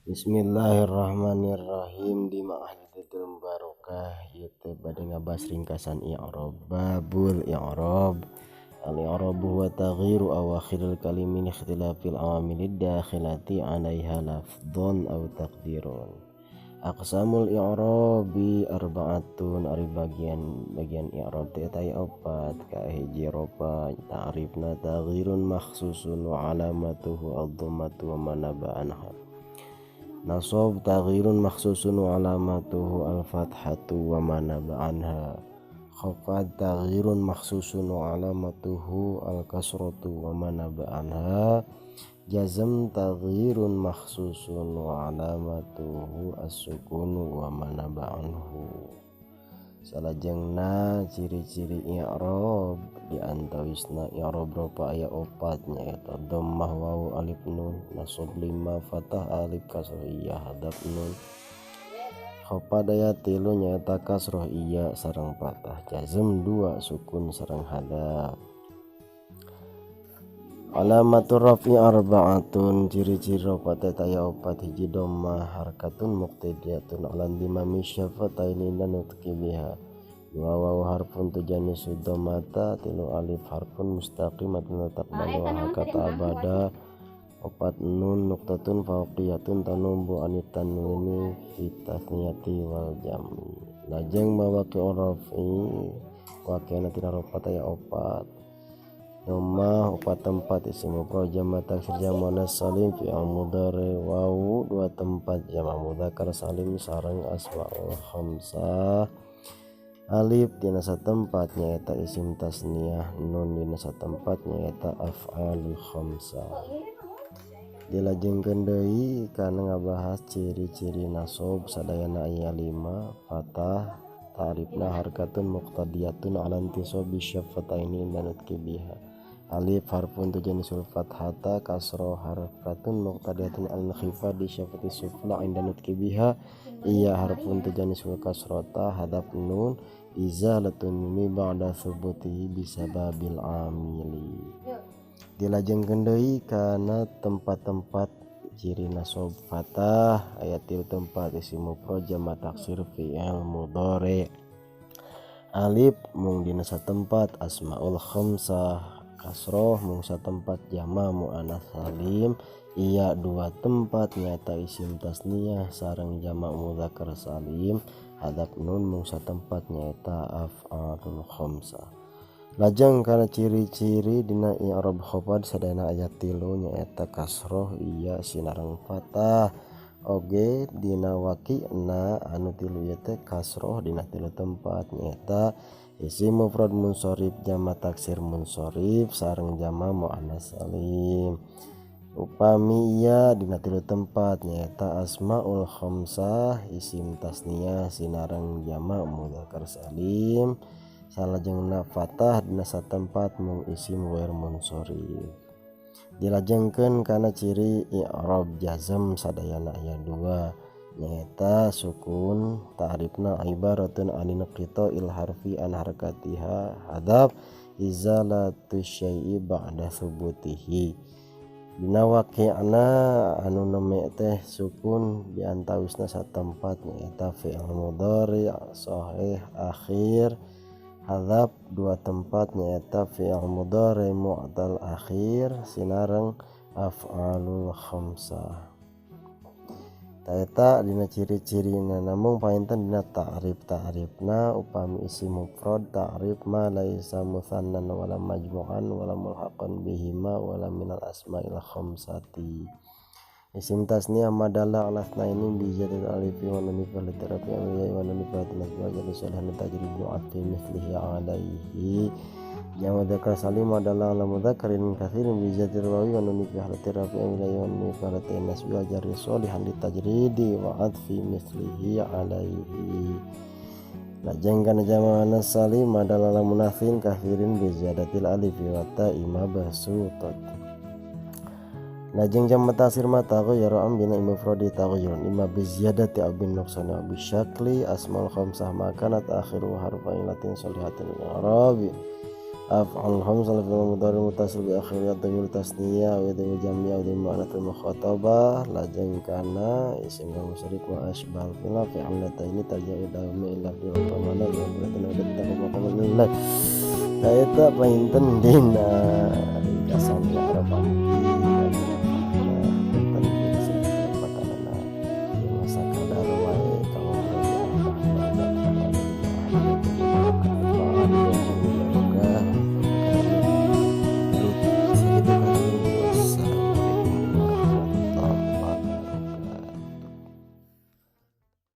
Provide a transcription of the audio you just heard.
Bismillahirrahmanirrahim. Di ma'ahditul barokah ieu bade ngabas ringkasan i'rab. Babul i'rab. Al-i'rabu wa taghyiru awakhiril kalimi li ikhtilafil awamilid dakhilati 'alaiha lafdhun aw taqdirun. Aqsamul i'rabi arba'atun. Ari bagian i'rab teh aya 4. Ka hiji ropa ta'rifna taghyirun makhsusun wa alamatuhu ad-dhammatu wa manaba anha. Nasab taghyirun makhsusun wa alamatuhu al-fathatu wa manaba anha. Khafad taghyirun makhsusun wa alamatuhu al-kasratu wa manaba anha. Jazm taghyirun makhsusun wa alamatuhu as-sukunu wa manaba anhu. Salajengna ciri-ciri i'rab di antawisna i'rab rupa aya 4 nyaeta dhammah wawu alif nun, nasab 5 fathah alif kasroh iya hadap nun, khafad aya 3 nyaeta kasroh iya sareng fathah, jazm 2 sukun sareng hadap. Alamatur raf'i arba'atun. Ciri-ciri rafa teh aya 4. Hiji dhammah harkatun muqtadiyatun alan dimami syafataini dan nutqi biha. 2 wawu harfun tujanisu dhammata. 3 alif harfun mustaqimatun taqbalu hakata abada. 4 nun nuqtatun fawqiyatun tanumbu anit tanwini fi tasniyati wal jam'i. Lajeng mawaqi'ur raf'i waqi'na tina rafa teh aya 4. Dhammah 4 tempat isim mufrad jamak taksir jamak muannas salim fi'il mudhari wawu 2 tempat jamak mudzakkar salim sareng asmaul khamsah. Alif dina satempat nyaeta isim tasniyah, nun dina satempat nyaeta af'alul khamsah. Dilajengkeun deui kana ngabahas ciri-ciri nasab sadayana aya 5. Fathah ta'rifna harkatun muqtadiyatun ala intisabi syafataini dan nutqi biha. Alif harfun tujanisul fathata. Kasroh harkatun muqtadiyatun al-khifadi syafati sufla inda nutqi biha. Iya harfun tujanisul kasrota hadap nun izalatun mimi ba'da thubutihi bisababil amili. Dilajengkeun deui kana tempat-tempat ciri nasab fathah aya 3 tempat isim mufrad jamak taksir fi'il mudhari. Alif mung dina satempat asmaul khamsah, kasroh mung satempat jamak muannas salim, iya 2 tempat nyata isim tasniyah sareng jamak mudzakkar salim, hadap nun mung satempat nyaeta af'alul khamsah. Lajeng kana ciri-ciri dina i'rab khafad sadayana aya 3 nyaeta kasroh iya sinareng fathah. Oge dina waqi'na anu 3 ieu teh kasroh dina 3 tempat nyaeta isim mufrad munsharif jamak taksir munsharif sareng jamak muannas salim. Upami iya dina 3 tempat nyaeta asmaul khamsah isim tasniyah sinareng jamak mudzakkar salim. Salajengna fathah dina satempat mung isim ghair munsharif. Dilajengkeun kana ciri i'rab jazm sadayana aya 2 nyaeta sukun ta'rifna ibaratun anin qita'il harfi an harakatiha hadap izalatu syai'i ba'da thubutihi. Dina waqi'na anu neme teh sukun di antawisna satempat nyaeta fi'il mudhari shahih akhir. Hadap 2 tempat nyaeta fi'il mudhari mu'tal akhir sinareng af'alul khamsah. Taeta dina ciri-cirina namung painten dina ta'rifna upami isim mufrad ta'rif ma laisa mutsannan wala majmu'an wala mulhaqan bihima wala minal asma'il khamsati. Isim tasniyah madalla ala tsnaini bi jadil alifi wa nun fa literafi wa nun fa nasba jadi salahan tajrid nu'ati mithlihi alaihi. Jamak mudzakkar salim madalla ala mudzakkarin katsirin bi jadil wawi wa nun fa literafi wa nun fa nasba jadi salahan litajridi wa atfi mithlihi alaihi. Lajeng kana jamak muannas salim madalla ala munatsin katsirin bi ziyadatil alifi wa ta'i mabsutat. Lajeng jamak taksir mata ghayyara am bina mufradi taghayyurun imma bi ziyadati aw bin nuqsani aw bi syakli asmaul khamsah makanat akhiru harfa ilatin shalihatin i'rabi af'al khamsah fil mudhari muttasil bi akhiriyat dhamir tasniyah wa dhamir jam'iyah wa dhamir mu'annatsal mukhatabah lajeng kana isim musyrik wa asbal fil fi'lataini tarji'u dhamir ila dirqamana wa berarti ada taqwa nilai. Eta painten dina kasan ya